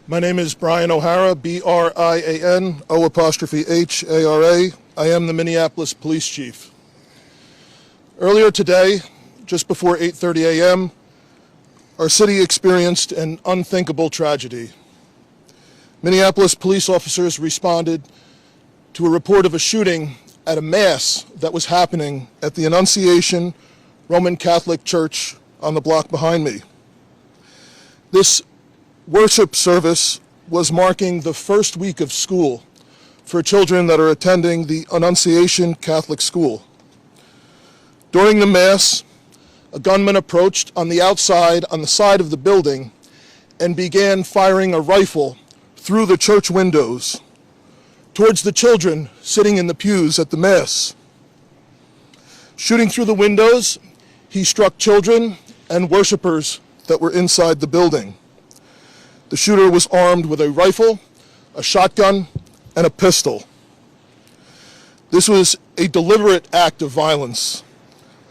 My name is Brian O'Hara, B-R-I-A-N, O''H-A-R-A. I am the Minneapolis Police Chief. Earlier today, just before 8:30 a.m., our city experienced an unthinkable tragedy. Minneapolis police officers responded to a report of a shooting at a mass that was happening at the Annunciation Roman Catholic Church on the block behind me. This worship service was marking the first week of school for children that are attending the Annunciation Catholic School. During the Mass, a gunman approached on the outside on the side of the building and began firing a rifle through the church windows towards the children sitting in the pews at the Mass. Shooting through the windows, he struck children and worshipers that were inside the building. The shooter was armed with a rifle, a shotgun, and a pistol. This was a deliberate act of violence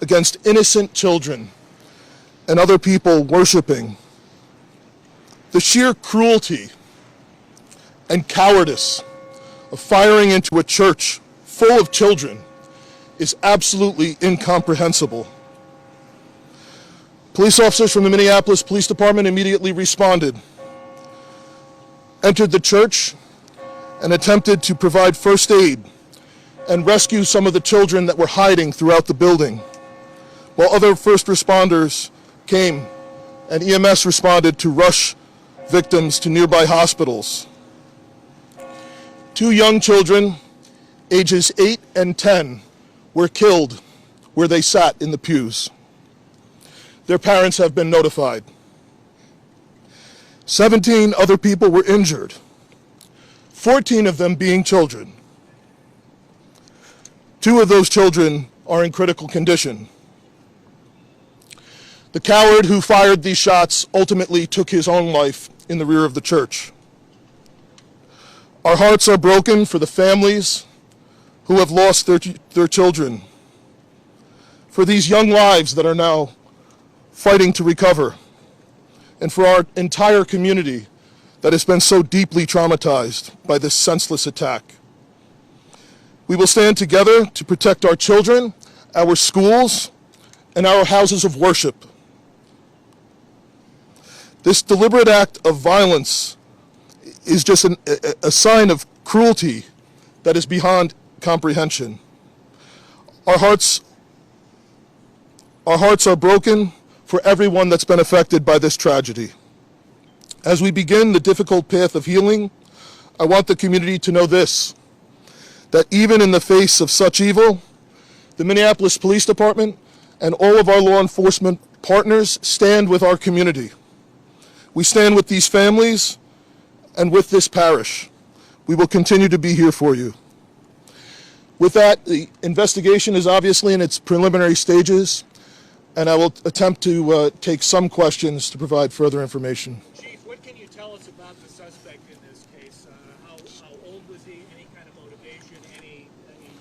against innocent children and other people worshiping. The sheer cruelty and cowardice of firing into a church full of children is absolutely incomprehensible. Police officers from the Minneapolis Police Department immediately responded, entered the church, and attempted to provide first aid and rescue some of the children that were hiding throughout the building, while other first responders came and EMS responded to rush victims to nearby hospitals. 2 young children, ages 8 and 10, were killed where they sat in the pews. Their parents have been notified. 17 other people were injured, 14 of them being children. 2 of those children are in critical condition. The coward who fired these shots ultimately took his own life in the rear of the church. Our hearts are broken for the families who have lost their children, for these young lives that are now fighting to recover, and for our entire community that has been so deeply traumatized by this senseless attack. We will stand together to protect our children, our schools, and our houses of worship. This deliberate act of violence is just a sign of cruelty that is beyond comprehension. Our hearts are broken for everyone that's been affected by this tragedy. As we begin the difficult path of healing, I want the community to know this, that even in the face of such evil, the Minneapolis Police Department and all of our law enforcement partners stand with our community. We stand with these families and with this parish. We will continue to be here for you. With that, the investigation is obviously in its preliminary stages, and I will attempt to take some questions to provide further information. Chief, what can you tell us about the suspect in this case? How old was he? Any kind of motivation? Any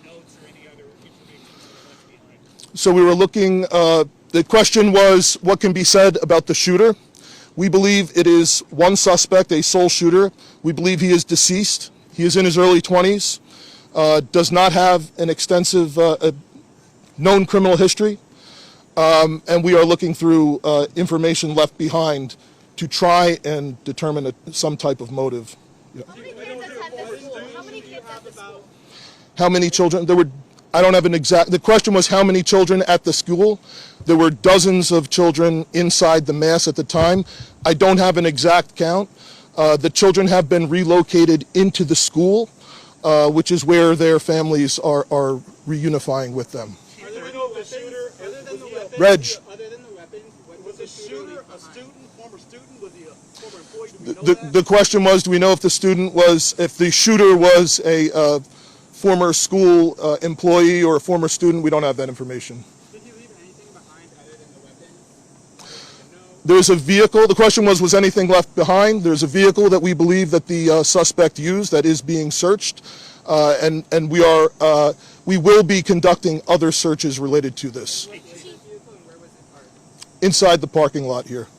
notes or any other information that were left behind? So we were looking, the question was what can be said about the shooter. We believe it is one suspect, a sole shooter. We believe he is deceased. He is in his early 20s, does not have an extensive known criminal history, and we are looking through information left behind to try and determine some type of motive. Yeah. How many kids attend the school? How many kids at the school? How many children? I don't have an exact, the question was how many children at the school. There were dozens of children inside the Mass at the time. I don't have an exact count. The children have been relocated into the school, which is where their families are reunifying with them. Do we know if the shooter, other than the weapons, Reg. Other than the weapons, was the shooter a student, former student? Was he a former employee? Do we know that? The question was, do we know if the shooter was a former school employee or a former student? We don't have that information. Did he leave anything behind other than the weapons? There's a vehicle. The question was anything left behind? There's a vehicle that we believe that the suspect used that is being searched, and we will be conducting other searches related to this. Where was it parked? Inside the parking lot here.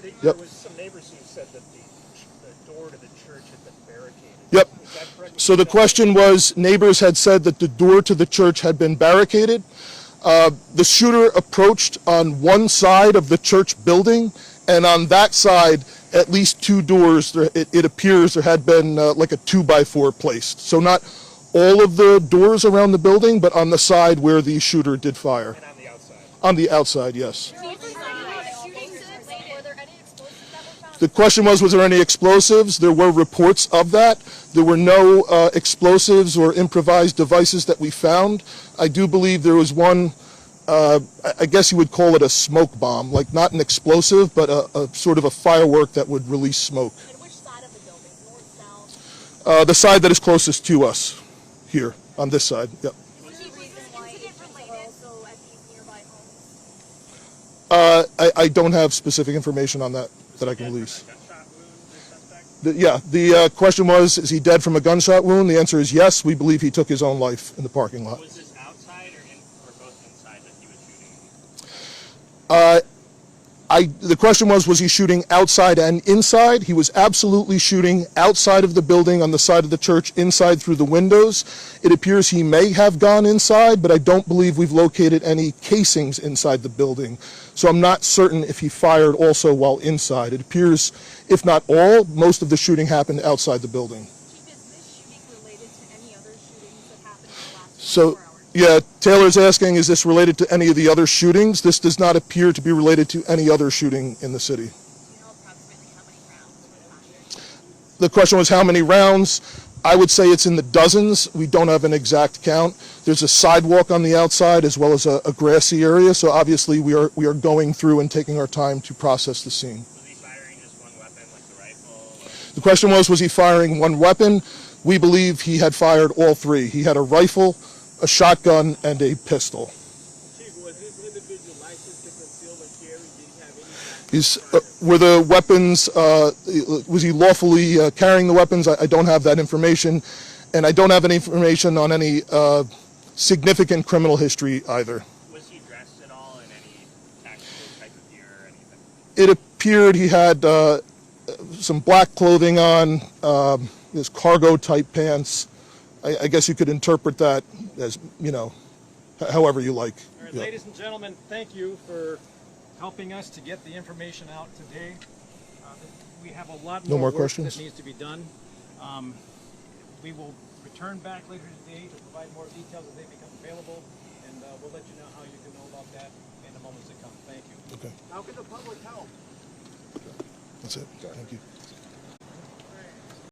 Did Yep. There was some neighbors who said that the door to the church had been barricaded. Yep. Is that correct? So the question was, neighbors had said that the door to the church had been barricaded. The shooter approached on one side of the church building, and on that side, at least two doors, it appears there had been like a 2x4 placed. So not all of the doors around the building, but on the side where the shooter did fire. And on the outside. On the outside, yes. Were there any explosives that were found? The question was there any explosives? There were reports of that. There were no explosives or improvised devices that we found. I do believe there was one, I guess you would call it a smoke bomb, like not an explosive, but a sort of a firework that would release smoke. And which side of the building? North, south? The side that is closest to us, here, on this side, yep. Was this incident related also at these nearby homes? I don't have specific information on that I can release. Gunshot wound, the suspect? The question was, is he dead from a gunshot wound? The answer is yes. We believe he took his own life in the parking lot. Was this outside or both inside that he was shooting? The question was he shooting outside and inside? He was absolutely shooting outside of the building on the side of the church, inside through the windows. It appears he may have gone inside, but I don't believe we've located any casings inside the building. So I'm not certain if he fired also while inside. It appears, if not all, most of the shooting happened outside the building. Chief, is this shooting related to any other shootings that happened in the last So, 24 hours? yeah, Taylor's asking, is this related to any of the other shootings? This does not appear to be related to any other shooting in the city. Do you know approximately how many rounds were fired? The question was how many rounds? I would say it's in the dozens. We don't have an exact count. There's a sidewalk on the outside as well as a grassy area, so obviously we are going through and taking our time to process the scene. Was he firing just one weapon, like the rifle? The question was he firing one weapon? We believe he had fired all three. He had a rifle, a shotgun, and a pistol. Chief, was this individual licensed to conceal and carry? Did he have any? Were the weapons, was he lawfully carrying the weapons? I don't have that information, and I don't have any information on any significant criminal history either. Was he dressed at all in any tactical type of gear or anything? It appeared he had some black clothing on, his cargo-type pants. I guess you could interpret that as, however you like. All right, Yeah. ladies and gentlemen, thank you for helping us to get the information out today. We have a lot No more more work questions? that needs to be done. We will return back later today to provide more details as they become available, and we'll let you know how you can know about that in the moments to come. Thank you. Okay, How can the public help? that's it. Thank you.